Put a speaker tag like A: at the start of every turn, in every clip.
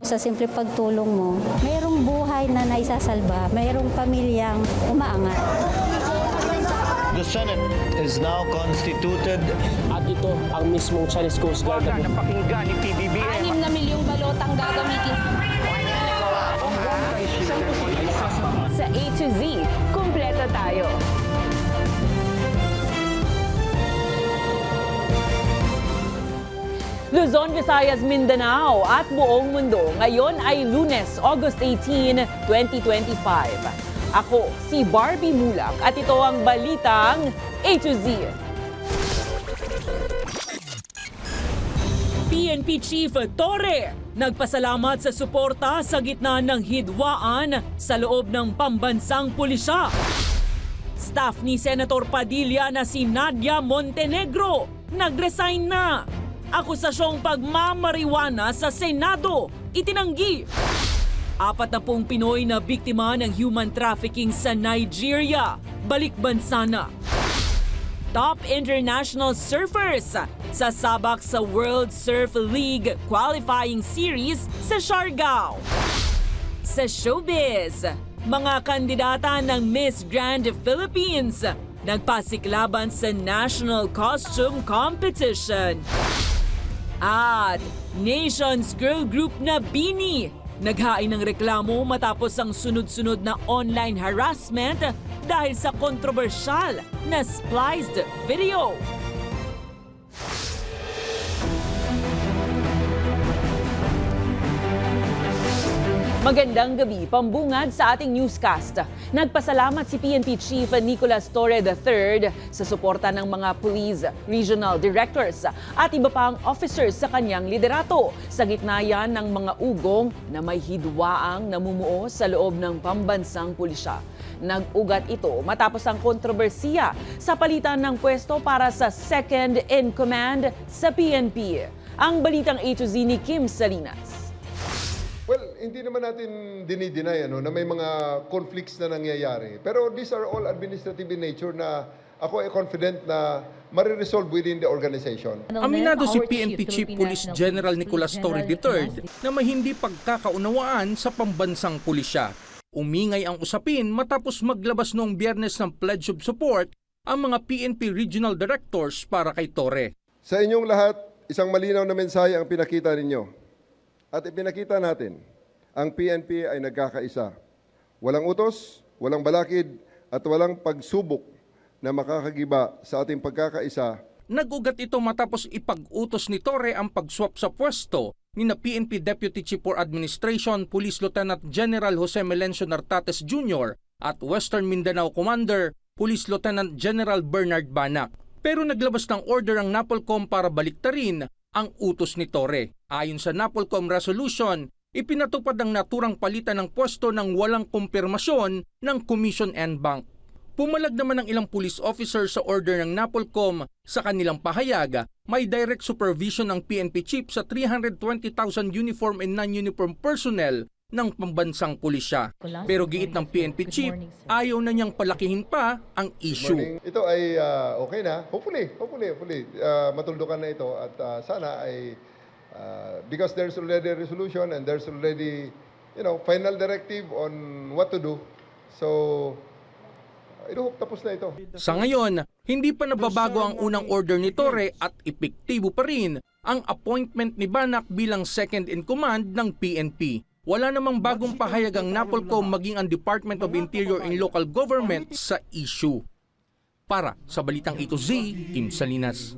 A: Sa simple pagtulong mo, mayroong buhay na naisasalba, mayroong pamilyang umaangat.
B: The Senate is now constituted.
C: At ito ang mismong Chinese Coast Guard na
B: Napakinggan ni PBBM.
D: 6 na milyong balotang gagamitin sa A to Z. Kumpleto tayo. Luzon, Visayas, Mindanao at buong mundo. Ngayon ay Lunes, August 18, 2025. Ako si Barbie Mulak at ito ang balitang A to Z. PNP Chief Torre nagpasalamat sa suporta sa gitna ng hidwaan sa loob ng pambansang pulisya. Staff ni Senator Padilla na si Nadia Montenegro nag-resign na. Akusasyong pagmamariwana sa Senado itinanggi. 40 Pinoy na biktima ng human trafficking sa Nigeria, balik bansa na. Top international surfers sasabak sa World Surf League qualifying series sa Siargao. Sa showbiz, mga kandidata ng Miss Grand Philippines nagpasiklaban sa National Costume Competition. At Nation's girl group na BINI naghain ng reklamo matapos ang sunod-sunod na online harassment dahil sa kontrobersyal na spliced video. Magandang gabi, pambungad sa ating newscast. Nagpasalamat si PNP Chief Nicolas Torre III sa suporta ng mga police, regional directors at iba pang officers sa kanyang liderato sa gitna yan ng mga ugong na may hidwaang namumuo sa loob ng pambansang pulisya. Nag-ugat ito matapos ang kontrobersiya sa palitan ng pwesto para sa second in command sa PNP. Ang balitang A to Z ni Kim Salinas.
E: Well, hindi naman natin dinideny na may mga conflicts na nangyayari. Pero these are all administrative in nature na ako ay confident na mariresolve within the organization.
F: Aminado si PNP Chief Police General Nicolas Torre III na may hindi pagkakaunawaan sa pambansang pulisya. Umingay ang usapin matapos maglabas noong Biyernes ng pledge of support ang mga PNP Regional Directors para kay Torre.
E: Sa inyong lahat, isang malinaw na mensahe ang pinakita ninyo. At ipinakita natin, ang PNP ay nagkakaisa. Walang utos, walang balakid, at walang pagsubok na makakagiba sa ating pagkakaisa.
F: Nag-ugat ito matapos ipag-utos ni Torre ang pag-swap sa pwesto ni na PNP Deputy Chief for Administration Police Lieutenant General Jose Melencio Nartates Jr. at Western Mindanao Commander Police Lieutenant General Bernard Banac. Pero naglabas ng order ang NAPOLCOM para baliktarin ang utos ni Torre. Ayon sa NAPOLCOM resolution, ipinatupad ang naturang palitan ng pwesto ng walang kumpirmasyon ng Commission and Bank. Pumalag naman ang ilang police officers sa order ng NAPOLCOM. Sa kanilang pahayag, may direct supervision ng PNP chief sa 320,000 uniform and non-uniform personnel ng pambansang pulisya. Pero giit ng PNP chief, ayaw na niyang palakihin pa ang issue.
E: Ito ay okay na. Hopefully, matuldukan na ito at sana ay because there's already a resolution and there's already final directive on what to do. So I hope tapos na ito.
F: Sa ngayon, hindi pa nababago ang unang order ni Torre at epektibo pa rin ang appointment ni Banac bilang second in command ng PNP. Wala namang bagong pahayag ang NAPOLCOM maging ang Department of Interior and Local Government sa issue. Para sa Balitang A to Z, Kim Salinas.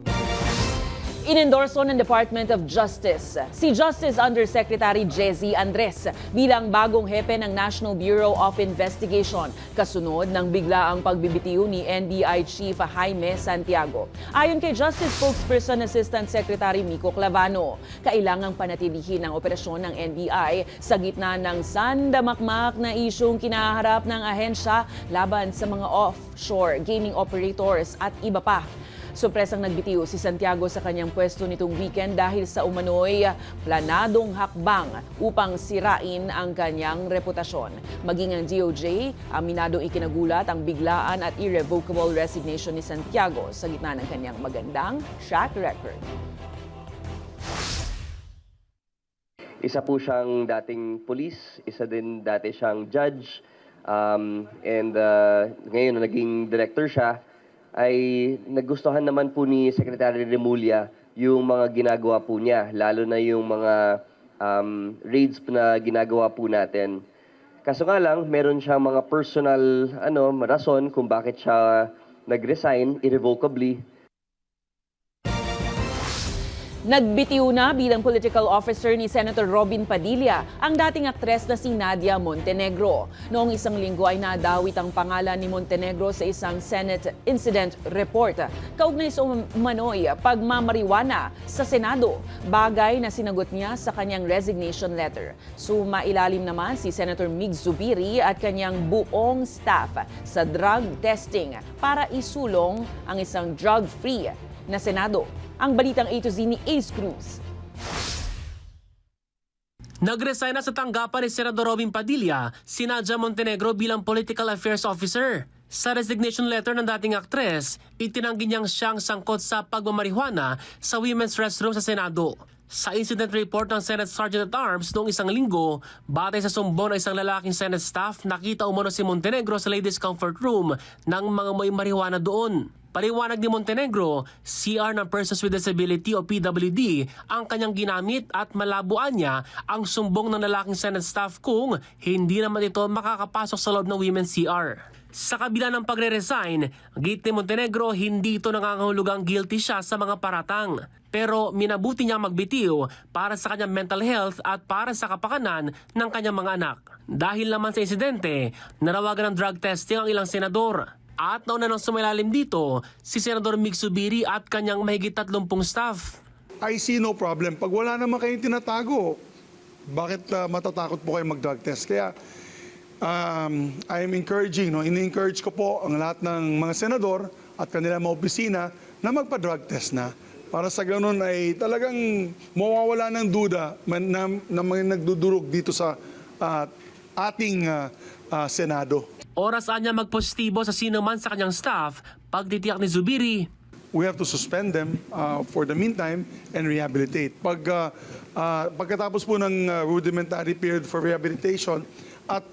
D: Inendorso ng Department of Justice si Justice Undersecretary Jezzy Andres bilang bagong hepe ng National Bureau of Investigation kasunod ng biglaang pagbibitiw ni NBI Chief Jaime Santiago. Ayon kay Justice Spokesperson Assistant Secretary Mico Clavano, kailangang panatilihin ang operasyon ng NBI sa gitna ng sandamakmak na isyung kinaharap ng ahensya laban sa mga offshore gaming operators at iba pa. Sorpresang nagbitiw si Santiago sa kanyang pwesto nitong weekend dahil sa umano'y planadong hakbang upang sirain ang kanyang reputasyon. Maging ang DOJ, aminadong ikinagulat ang biglaan at irrevocable resignation ni Santiago sa gitna ng kanyang magandang track record.
G: Isa po siyang dating police, isa din dati siyang judge, and ngayon na naging director siya, ay nagustuhan naman po ni Secretary Remulla yung mga ginagawa po niya, lalo na yung mga raids na ginagawa po natin. Kaso nga lang, meron siyang mga personal rason kung bakit siya nag-resign irrevocably.
D: Nagbitiw na bilang political officer ni Senator Robin Padilla ang dating aktres na si Nadia Montenegro. Noong isang linggo ay nadawit ang pangalan ni Montenegro sa isang Senate Incident Report. Kaugnay sa umano'y pagmamariwana sa Senado, bagay na sinagot niya sa kanyang resignation letter. Sumailalim naman si Senator Mig Zubiri at kanyang buong staff sa drug testing para isulong ang isang drug-free na Senado. Ang balitang A to Z ni Ace Cruz.
H: Nag-resign na sa tanggapan ni Senador Robin Padilla si Nadia Montenegro bilang Political Affairs Officer. Sa resignation letter ng dating aktres, itinanggi niyang siyang sangkot sa pagmamarihuana sa women's restroom sa Senado. Sa incident report ng Senate Sergeant-at-Arms noong isang linggo, batay sa sumbong ng isang lalaking Senate staff, nakita umano si Montenegro sa ladies' comfort room ng mga may marihuana doon. Paliwanag ni Montenegro, CR ng Persons with Disability o PWD ang kanyang ginamit at malabuan niya ang sumbong ng lalaking Senate staff kung hindi naman ito makakapasok sa loob ng women's CR. Sa kabila ng pagre-resign, git ni Montenegro hindi ito nangangahulugang guilty siya sa mga paratang. Pero minabuti niya magbitiw para sa kanyang mental health at para sa kapakanan ng kanyang mga anak. Dahil naman sa insidente, nanawagan ng drug testing ang ilang senador. At nauna nang sumailalim dito, si Senador Mig Zubiri at kanyang mahigit 30 staff.
I: I see no problem. Pag wala naman kayong tinatago, bakit matatakot po kayo mag-drug test? Kaya I am encouraging, ini-encourage ko po ang lahat ng mga senador at kanilang mga opisina na magpa-drug test na. Para sa ganun ay talagang mawawala ng duda na mga nagdudurog dito sa ating Senado.
H: Oras niya magpositibo sa sino man sa kanyang staff, pagtitiyak ni Zubiri.
I: We have to suspend them for the meantime and rehabilitate. Pagkatapos po ng rudimentary period for rehabilitation at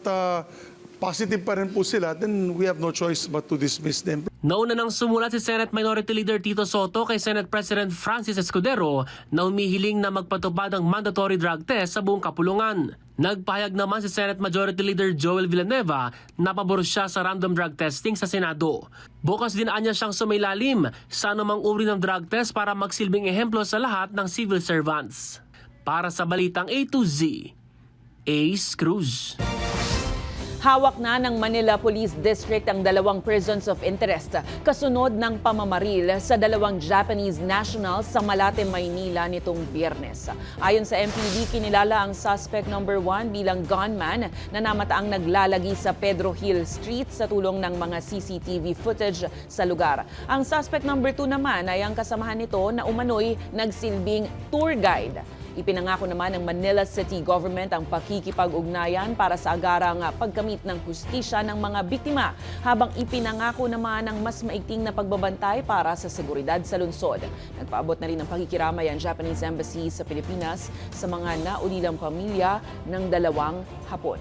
I: positive pa rin po sila, then we have no choice but to dismiss them.
H: Nauna nang sumulat si Senate Minority Leader Tito Soto kay Senate President Francis Escudero na humihiling na magpatupad ng mandatory drug test sa buong kapulungan. Nagpahayag naman si Senate Majority Leader Joel Villanueva na pabor siya sa random drug testing sa Senado. Bukas din anya siyang sumailalim sa anumang uri ng drug test para magsilbing ehemplo sa lahat ng civil servants. Para sa Balitang A to Z, Ace Cruz.
D: Hawak na ng Manila Police District ang 2 persons of interest kasunod ng pamamaril sa 2 Japanese nationals sa Malate, Maynila nitong Biyernes. Ayon sa MPD, kinilala ang suspect number 1 bilang gunman na namataang naglalagi sa Pedro Hill Street sa tulong ng mga CCTV footage sa lugar. Ang suspect number 2 naman ay ang kasamahan nito na umano'y nagsilbing tour guide. Ipinangako naman ng Manila City Government ang pakikipag-ugnayan para sa agarang pagkamit ng hustisya ng mga biktima, habang ipinangako naman ang mas maigting na pagbabantay para sa seguridad sa lungsod. Nagpaabot na rin ng pakikiramay ang Japanese Embassy sa Pilipinas sa mga naulilang pamilya ng 2 Hapon.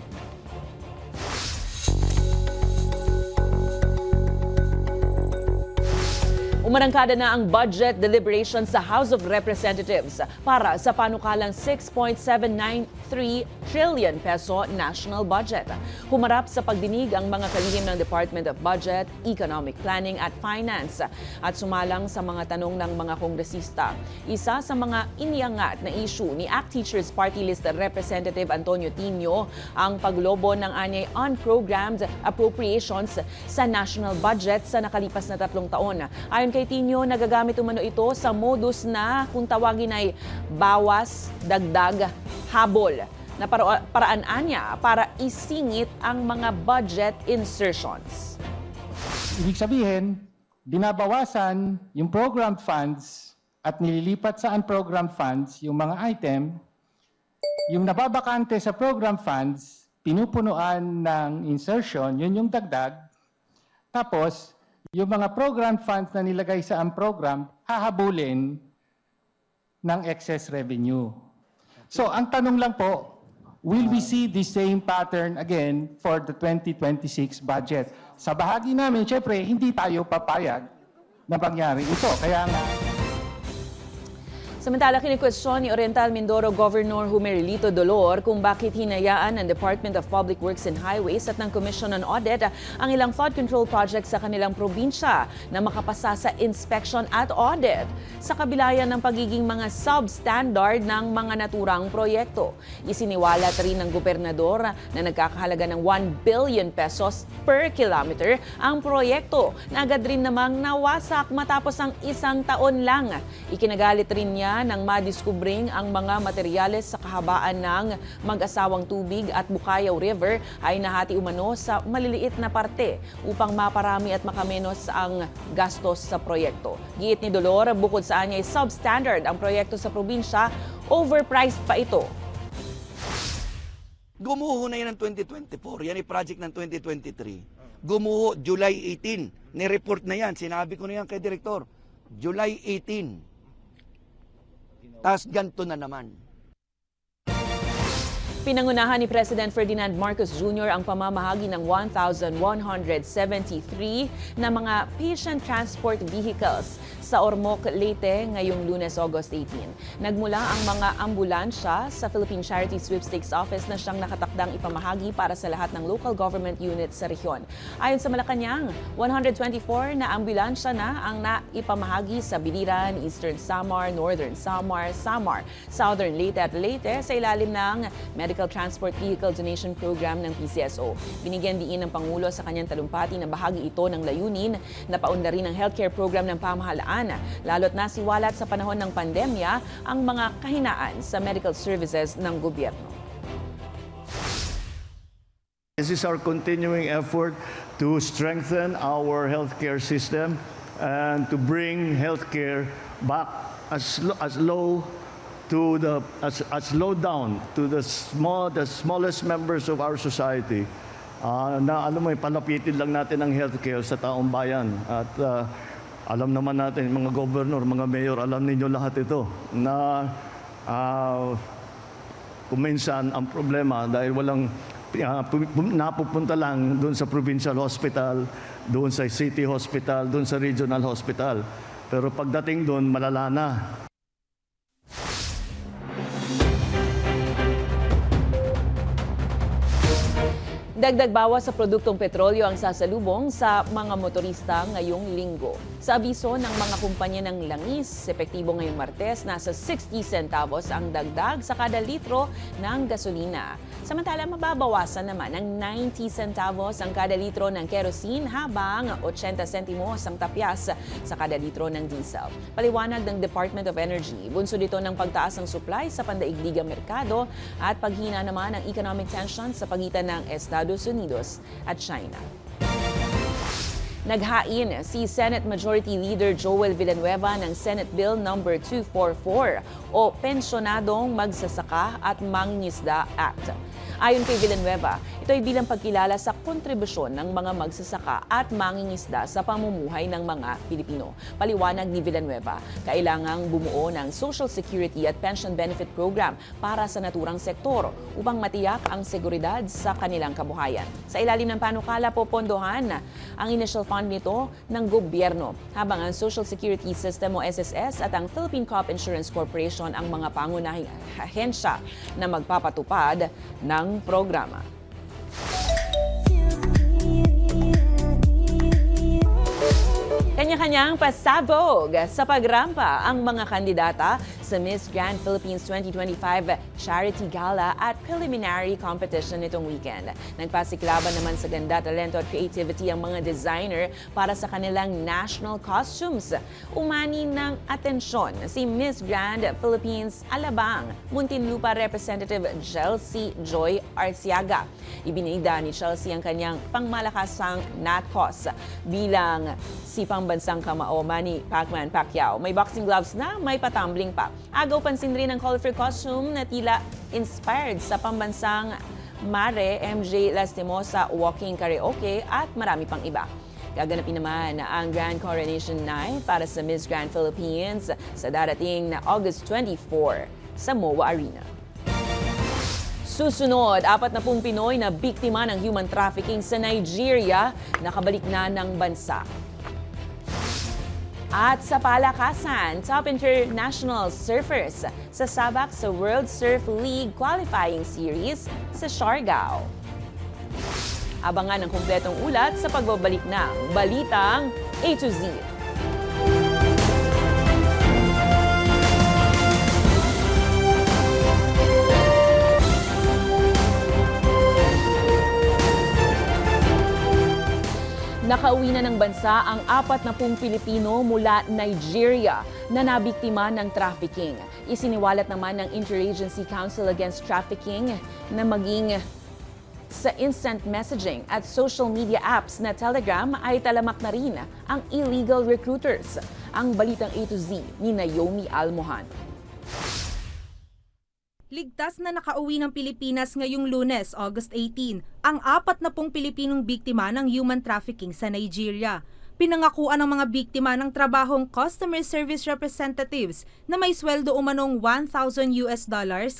D: Umarangkada na ang budget deliberation sa House of Representatives para sa panukalang 6.793 trillion peso national budget. Humarap sa pagdinig ang mga kalihim ng Department of Budget, Economic Planning at Finance at sumalang sa mga tanong ng mga kongresista. Isa sa mga iniangat na issue ni ACT Teachers Party List Representative Antonio Tino ang paglobo ng anyay unprogrammed appropriations sa national budget sa nakalipas na 3 taon. Ayon kay Tino, nagagamit umano ito sa modus na kung tawagin ay bawas, dagdag, habol na paraan niya para isingit ang mga budget insertions.
J: Ibig sabihin, binabawasan yung program funds at nililipat sa unprogrammed funds yung mga item, yung nababakante sa program funds, pinupunuan ng insertion, yun yung dagdag, tapos yung mga program funds na nilagay sa unprogram, hahabulin ng excess revenue. So ang tanong lang po, will we see the same pattern again for the 2026 budget? Sa bahagi namin, syempre, hindi tayo papayag na mangyari ito. Kaya nga,
K: Samantala, kinikwestiyon ni Oriental Mindoro Governor Humerilito Dolor kung bakit hinayaan ng Department of Public Works and Highways at ng Commission on Audit ang ilang flood control projects sa kanilang probinsya na makapasa sa inspection at audit sa kabila yan ng pagiging mga substandard ng mga naturang proyekto. Isiniwalat rin ng gobernador na nagkakahalaga ng 1 billion pesos per kilometer ang proyekto na agad rin namang nawasak matapos ang isang taon lang. Ikinagalit rin niya nang madiskubring ang mga materyales sa kahabaan ng mag-asawang tubig at Bukayaw River ay nahati umano sa maliliit na parte upang maparami at makamenos ang gastos sa proyekto. Giit ni Dolor, bukod sa anya ay substandard ang proyekto sa probinsya, overpriced pa ito.
L: Gumuho na yan ng 2024. Yan ay project ng 2023. Gumuho, July 18. Ni-report na yan. Sinabi ko na yan kay Direktor. July 18. Tapos ganito na naman.
K: Pinangunahan ni President Ferdinand Marcos Jr. ang pamamahagi ng 1,173 na mga patient transport vehicles sa Ormoc, Leyte ngayong Lunes, August 18. Nagmula ang mga ambulansya sa Philippine Charity Sweepstakes Office na siyang nakatakdang ipamahagi para sa lahat ng local government units sa rehiyon. Ayon sa Malacanang, 124 na ambulansya na ang naipamahagi sa Biliran, Eastern Samar, Northern Samar, Southern Leyte at Leyte sa ilalim ng Medical Transport Vehicle Donation Program ng PCSO. Binigyan diin ng Pangulo sa kanyang talumpati na bahagi ito ng layunin na paundarin ang healthcare program ng pamahalaan, lalo't nasiwalat sa panahon ng pandemya ang mga kahinaan sa medical services ng gobyerno.
B: This is our continuing effort to strengthen our healthcare system and to bring healthcare back as low down to the smallest members of our society. Na palapitin lang natin ang healthcare sa taong bayan. At alam naman natin, mga gobernador, mga mayor, alam ninyo lahat ito na kuminsan ang problema dahil walang napupunta lang doon sa provincial hospital, doon sa city hospital, doon sa regional hospital. Pero pagdating doon, malala na.
K: Dagdag bawas sa produktong petrolyo ang sasalubong sa mga motorista ngayong linggo. Sa abiso ng mga kumpanya ng langis, epektibo ngayong Martes, nasa 60 centavos ang dagdag sa kada litro ng gasolina. Samantala, mababawasan naman ng 90 centavos ang kada litro ng kerosene habang 80 sentimos ang tapyas sa kada litro ng diesel. Paliwanag ng Department of Energy, bunso dito ng pagtaas ng supply sa pandaigdigang merkado at paghina naman ng economic tension sa pagitan ng Estados Unidos at China. Naghain si Senate Majority Leader Joel Villanueva ng Senate Bill No. 244 o Pensyonadong Magsasaka at Mangingisda Act. Ayon kay Villanueva, ito ay bilang pagkilala sa kontribusyon ng mga magsasaka at mangingisda sa pamumuhay ng mga Pilipino. Paliwanag ni Villanueva, kailangang bumuo ng Social Security at Pension Benefit Program para sa naturang sektor upang matiyak ang seguridad sa kanilang kabuhayan. Sa ilalim ng panukala, popondohan ang initial fund nito ng gobyerno, habang ang Social Security System o SSS at ang Philippine Crop Insurance Corporation ang mga pangunahing ahensya na magpapatupad ng programa. Kanya-kanyang pasabog sa pagrampa ang mga kandidata sa Miss Grand Philippines 2025 Charity Gala at Preliminary Competition nitong weekend. Nagpasiklaban naman sa ganda, talento at creativity ang mga designer para sa kanilang national costumes. Umani ng atensyon si Miss Grand Philippines Alabang, Muntinlupa Representative Chelsea Joy Arciaga. Ibinida ni Chelsea ang kanyang pangmalakasang NATCOS bilang si pambansang kamao Manny Pacman Pacquiao. May boxing gloves na, may patumbling pa. Agaw pansin rin ang colorful costume na tila inspired sa pambansang Mare, MJ Lastimosa Walking Karaoke at marami pang iba. Gaganapin naman ang Grand Coronation Night para sa Miss Grand Philippines sa darating na August 24 sa MOA Arena. Susunod, 40 Pinoy na biktima ng human trafficking sa Nigeria nakabalik na ng bansa. At sa palakasan, top international surfers sasabak sa World Surf League Qualifying Series sa Siargao. Abangan ang kumpletong ulat sa pagbabalik ng Balitang A to Z. Nakauwi na ng bansa ang 40 Pilipino mula Nigeria na nabiktima ng trafficking. Isiniwalat naman ng Interagency Council Against Trafficking na maging sa instant messaging at social media apps na Telegram ay talamak na rin ang illegal recruiters. Ang Balitang A to Z ni Naomi Almohan.
M: Ligtas na nakauwi ng Pilipinas ngayong Lunes, August 18, ang 40 Pilipinong biktima ng human trafficking sa Nigeria. Pinangakuan ng mga biktima ng trabahong customer service representatives na may sweldo umanong $1,000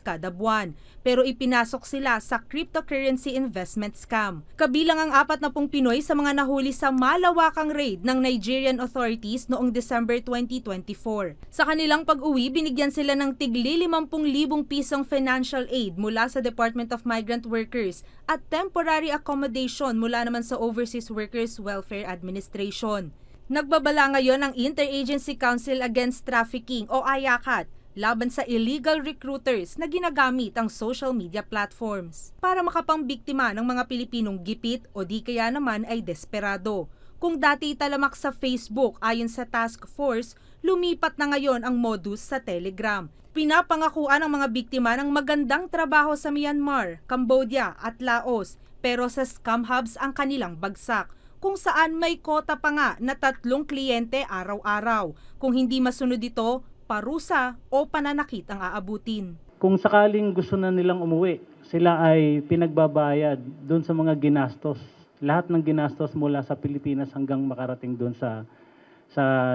M: kada buwan. Pero ipinasok sila sa cryptocurrency investment scam. Kabilang ang 40 Pinoy sa mga nahuli sa malawakang raid ng Nigerian authorities noong December 2024. Sa kanilang pag-uwi, binigyan sila ng tigli 50,000 pisong financial aid mula sa Department of Migrant Workers at temporary accommodation mula naman sa Overseas Workers Welfare Administration. Nagbabala ngayon ang Interagency Council Against Trafficking o IACAT laban sa illegal recruiters na ginagamit ang social media platforms para makapangbiktima ng mga Pilipinong gipit o di kaya naman ay desperado. Kung dati talamak sa Facebook ayon sa task force, lumipat na ngayon ang modus sa Telegram. Pinapangakuan ang mga biktima ng magandang trabaho sa Myanmar, Cambodia at Laos pero sa scam hubs ang kanilang bagsak, kung saan may kota pa nga na 3 kliyente araw-araw. Kung hindi masunod ito, parusa o pananakit ang aabutin.
N: Kung sakaling gusto na nilang umuwi, sila ay pinagbabayad doon sa mga ginastos. Lahat ng ginastos mula sa Pilipinas hanggang makarating doon sa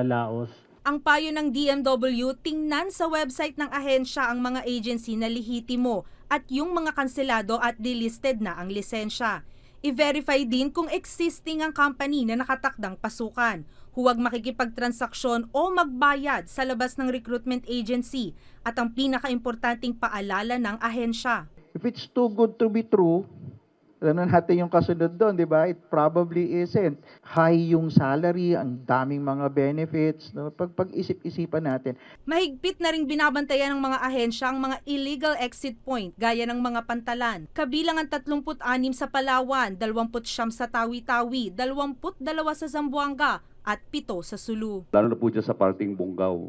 N: Laos.
M: Ang payo ng DMW, tingnan sa website ng ahensya ang mga agency na lihitimo at yung mga kanselado at delisted na ang lisensya. I-verify din kung existing ang company na nakatakdang pasukan. Huwag makikipagtransaksyon o magbayad sa labas ng recruitment agency at ang pinakaimportanteng paalala ng ahensya.
O: If it's too good to be true, alam natin yung kasunod doon, di ba? It probably isn't. High yung salary, ang daming mga benefits. No? Pag-isip-isipan natin.
M: Mahigpit na ring binabantayan ng mga ahensya ang mga illegal exit point gaya ng mga pantalan. Kabilang ang 36 sa Palawan, 29 sa Tawi-Tawi, 22 sa Zamboanga at 7 sa Sulu.
P: Lalo na po dyan sa parting Bungaw,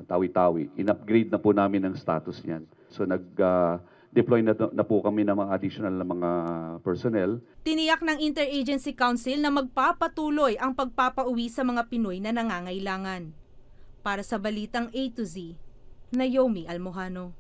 P: Tawi-Tawi. In-upgrade na po namin ang status niyan. So deploy na po kami ng mga additional na mga personnel.
M: Tiniyak ng Interagency Council na magpapatuloy ang pagpapauwi sa mga Pinoy na nangangailangan. Para sa Balitang A to Z, Naomi Almohano.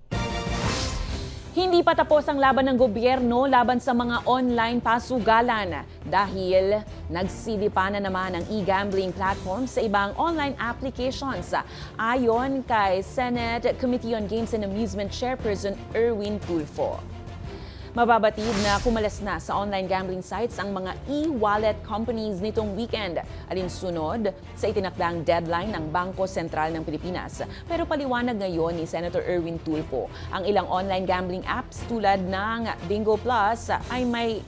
K: Hindi pa tapos ang laban ng gobyerno laban sa mga online pasugalan dahil nagsidipa na naman ang e-gambling platform sa ibang online applications. Ayon kay Senate Committee on Games and Amusement Chairperson Erwin Tulfo. Mababatid na kumalas na sa online gambling sites ang mga e-wallet companies nitong weekend, alinsunod sa itinakdang deadline ng Bangko Sentral ng Pilipinas. Pero paliwanag ngayon ni Senator Erwin Tulfo, ang ilang online gambling apps tulad ng Bingo Plus ay may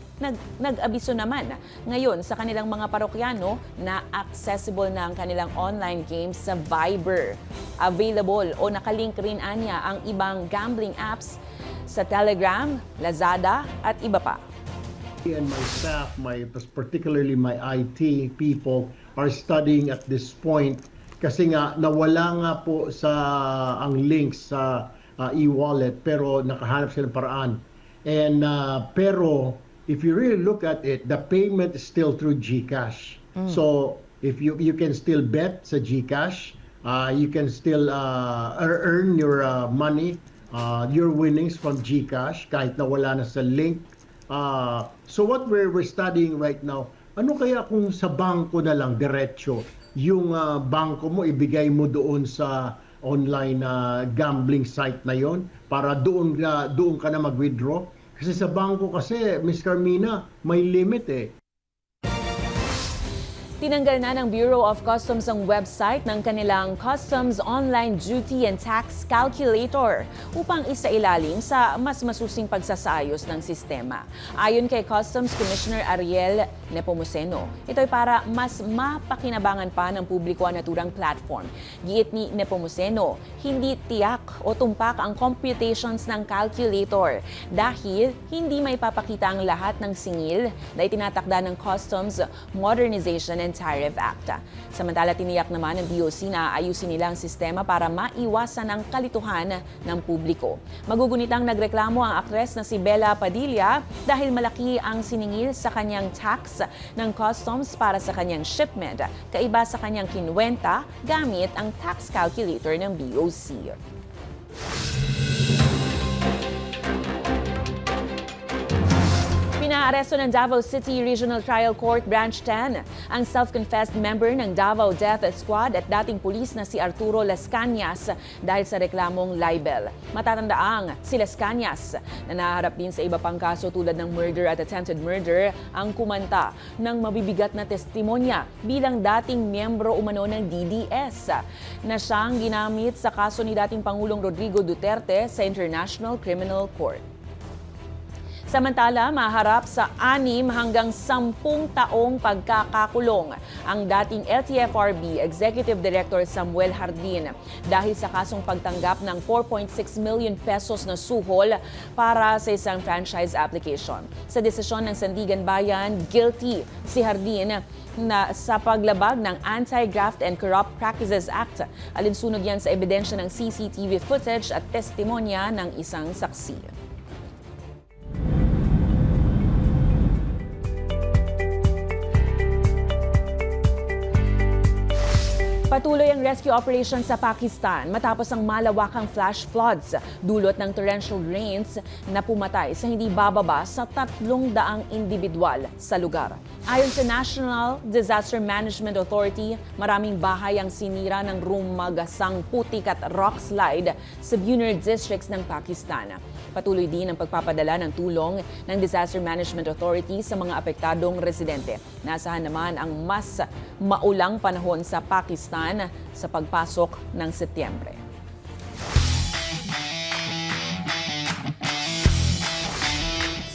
K: nag-abiso naman ngayon sa kanilang mga parokyano na accessible na ang kanilang online games sa Viber. Available o nakalink rin anya ang ibang gambling apps sa Telegram, Lazada at iba pa.
Q: And my staff, particularly my IT people, are studying at this point kasi nga nawala nga po sa ang links sa e-wallet pero nakahanap sila ng paraan. And pero if you really look at it, the payment is still through GCash. So if you can still bet sa GCash, you can still earn your money, your winnings from GCash kahit na wala na sa link. So what we're studying right now, ano kaya kung sa bangko na lang diretso yung bangko mo ibigay mo doon sa online gambling site na yon para doon ka na mag-withdraw Kasi sa bangko kasi, Miss Carmina, may limit eh.
K: Tinanggal na ng Bureau of Customs ang website ng kanilang Customs Online Duty and Tax Calculator upang isailalim sa mas masusing pagsasayos ng sistema. Ayon kay Customs Commissioner Ariel Nepomuceno, ito'y para mas mapakinabangan pa ng publiko ang naturang platform. Giit ni Nepomuceno, hindi tiyak o tumpak ang computations ng calculator dahil hindi may papakita ang lahat ng singil na itinatakda ng Customs Modernization and Tariff Act. Samantala, tiniyak naman ng DOC na ayusin nila ang sistema para maiwasan ang kalituhan ng publiko. Magugunitang nagreklamo ang aktres na si Bella Padilla dahil malaki ang siningil sa kanyang tax ng customs para sa kanyang shipment, kaiba sa kanyang kinwenta gamit ang tax calculator ng BOC. Pinaaresto ng Davao City Regional Trial Court Branch 10 ang self-confessed member ng Davao Death Squad at dating pulis na si Arturo Las Cañas dahil sa reklamong libel. Matatandaang si Las Cañas na naharap din sa iba pang kaso tulad ng murder at attempted murder ang kumanta ng mabibigat na testimonya bilang dating miyembro umano ng DDS na siyang ginamit sa kaso ni dating Pangulong Rodrigo Duterte sa International Criminal Court. Samantala, maharap sa 6 hanggang 10 taong pagkakakulong ang dating LTFRB Executive Director Samuel Jardin dahil sa kasong pagtanggap ng 4.6 million pesos na suhol para sa isang franchise application. Sa desisyon ng Sandigan Bayan, guilty si Jardin na sa paglabag ng Anti-Graft and Corrupt Practices Act. Alinsunod yan sa ebidensya ng CCTV footage at testimonya ng isang saksi. Patuloy ang rescue operation sa Pakistan matapos ang malawakang flash floods dulot ng torrential rains na pumatay sa hindi bababa sa 300 individual sa lugar. Ayon sa National Disaster Management Authority, maraming bahay ang sinira ng rumagasang putik at rock slide sa Buner districts ng Pakistan. Patuloy din ang pagpapadala ng tulong ng Disaster Management Authority sa mga apektadong residente. Naasahan naman ang mas maulang panahon sa Pakistan sa pagpasok ng Setyembre.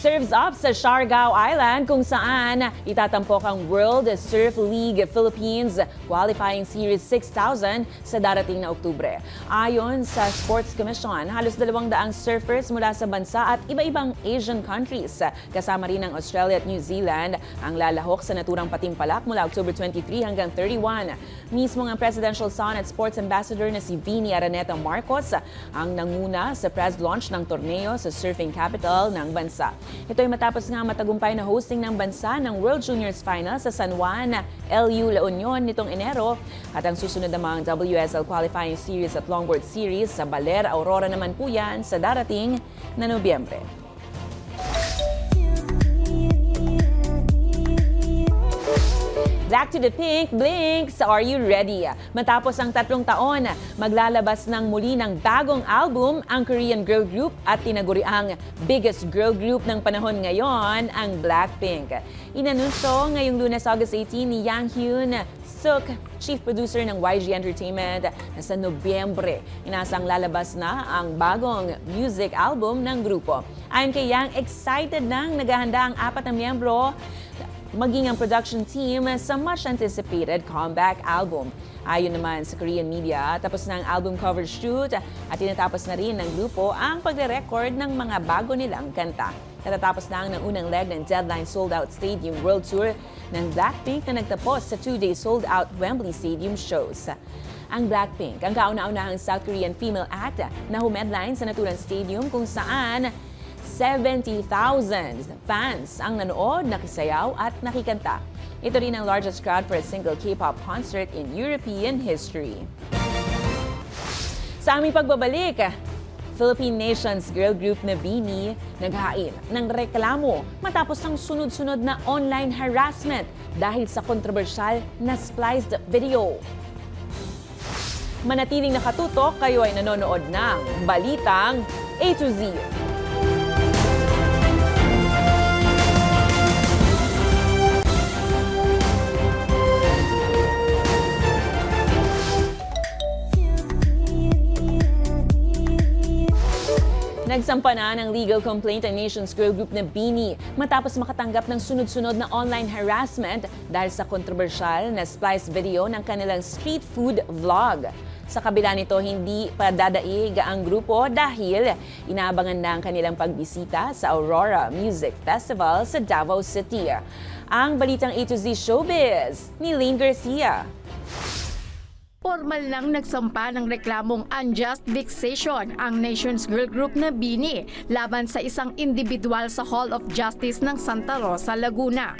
K: Serves up sa Siargao Island kung saan itatampok ang World Surf League Philippines Qualifying Series 6000 sa darating na Oktubre. Ayon sa Sports Commission, halos 200 surfers mula sa bansa at iba-ibang Asian countries, kasama rin ng Australia at New Zealand, ang lalahok sa naturang Patimpalak mula October 23 hanggang 31. Mismo ang Presidential Son at Sports Ambassador na si Vini Araneta Marcos ang nanguna sa press launch ng torneo sa surfing capital ng bansa. Ito ay matapos nga matagumpay na hosting ng bansa ng World Juniors Final sa San Juan, LU La Union nitong Enero at ang susunod namang WSL Qualifying Series at Longboard Series sa Baler, Aurora naman po yan sa darating na Nobyembre. Back to the Pink Blinks, are you ready? Matapos ang 3 taon, maglalabas ng muli ng bagong album ang Korean girl group at tinaguriang biggest girl group ng panahon ngayon, ang Blackpink. Inanunsyo ngayong Lunes, August 18 ni Yang Hyun Suk, chief producer ng YG Entertainment, na sa Nobyembre inasang lalabas na ang bagong music album ng grupo. Ayon kay Yang, excited nang naghahanda ang 4 na miyembro maging ang production team sa much-anticipated comeback album. Ayon naman sa Korean media, tapos na ang album cover shoot at tinatapos na rin ng grupo ang pagre-record ng mga bago nilang kanta. Katatapos lang ng unang leg ng Deadline Sold Out Stadium World Tour ng Blackpink na nagtapos sa 2-day sold-out Wembley Stadium shows. Ang Blackpink, ang kauna-unahang South Korean female act na humedline sa naturang stadium kung saan 70,000 fans ang nanood, nakisayaw at nakikanta. Ito rin ang largest crowd for a single K-pop concert in European history. Sa aming pagbabalik, Philippine Nation's girl group na BINI naghain ng reklamo matapos ang sunod-sunod na online harassment dahil sa kontrobersyal na spliced video. Manatiling nakatutok, kayo ay nanonood ng Balitang A to Z. Insampa na ng legal complaint ang Nations Girl Group na BINI matapos makatanggap ng sunod-sunod na online harassment dahil sa kontrobersyal na splice video ng kanilang street food vlog. Sa kabila nito, hindi pa dadaig ang grupo dahil inaabangan na ang kanilang pagbisita sa Aurora Music Festival sa Davao City. Ang balitang A to Z Showbiz ni Lane Garcia.
R: Formal lang nagsampa ng reklamong unjust vexation ang Nations Girl Group na BINI laban sa isang individual sa Hall of Justice ng Santa Rosa, Laguna.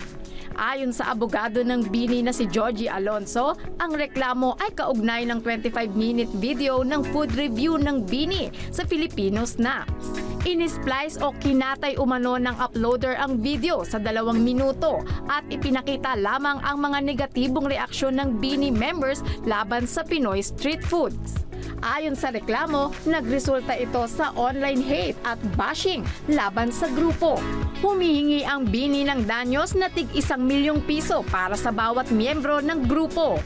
R: Ayon sa abogado ng BINI na si Georgie Alonso, ang reklamo ay kaugnay ng 25-minute video ng food review ng BINI sa Filipino Snacks. Inisplice o kinatay umano ng uploader ang video sa 2 minuto at ipinakita lamang ang mga negatibong reaksyon ng BINI members laban sa Pinoy street foods. Ayon sa reklamo, nagresulta ito sa online hate at bashing laban sa grupo. Humihingi ang BINI ng danyos na tig 1 milyong piso para sa bawat miyembro ng grupo.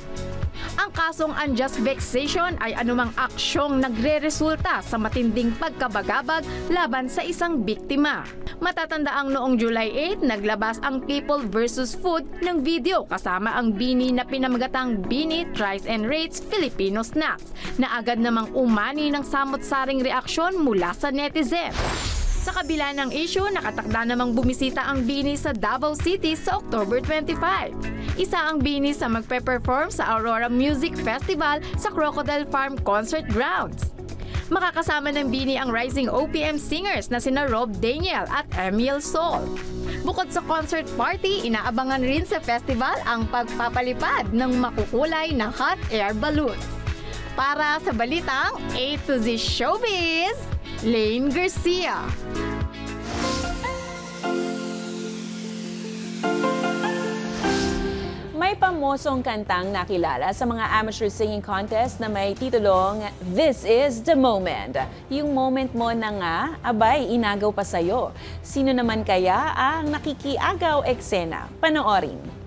R: Ang kasong unjust vexation ay anumang aksyong nagre-resulta sa matinding pagkabagabag laban sa isang biktima. Matatandaang noong July 8, naglabas ang People vs. Food ng video kasama ang BINI na pinamagatang BINI Tries and Rates Filipino Snacks na agad namang umani ng samot-saring reaksyon mula sa netizen. Sa kabila ng issue, nakatakda namang bumisita ang BINI sa Davao City sa October 25. Isa ang BINI sa magpe-perform sa Aurora Music Festival sa Crocodile Farm Concert Grounds. Makakasama ng BINI ang rising OPM singers na sina Rob Daniel at Emil Sol. Bukod sa concert party, inaabangan rin sa festival ang pagpapalipad ng makukulay na hot air balloons. Para sa balitang A to Z Showbiz, Lane Garcia.
K: May pamosong kantang nakilala sa mga amateur singing contest na may titulong This is the Moment. Yung moment mo na nga, abay, inagaw pa sa'yo. Sino naman kaya ang nakikiagaw eksena? Panoorin.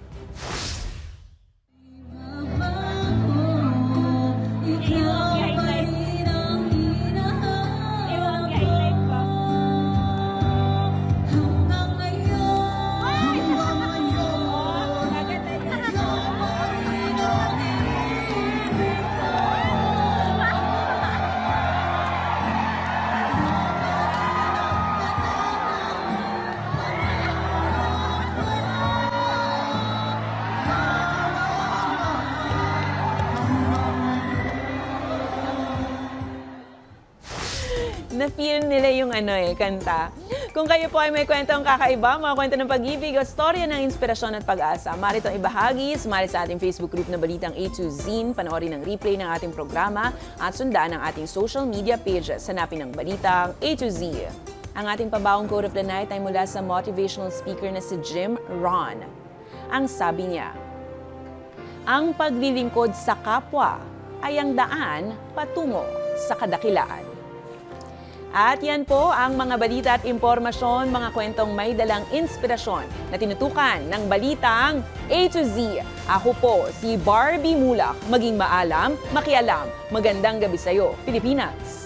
K: Na-feel nila yung kanta. Kung kayo po ay may kwentong kakaiba, mga kwento ng pag-ibig o storya ng inspirasyon at pag-asa, maaari itong ibahagi, sumali sa ating Facebook group na Balitang A to Z, panoorin ang replay ng ating programa at sundan ang ating social media pages. Hanapin ang Balitang A to Z. Ang ating pabawang quote of the night ay mula sa motivational speaker na si Jim Rohn. Ang sabi niya, ang paglilingkod sa kapwa ay ang daan patungo sa kadakilaan. At yan po ang mga balita at impormasyon, mga kwentong may dalang inspirasyon na tinutukan ng Balitang A to Z. Ako po si Barbie Mulak. Maging maalam, makialam. Magandang gabi sa'yo, Pilipinas!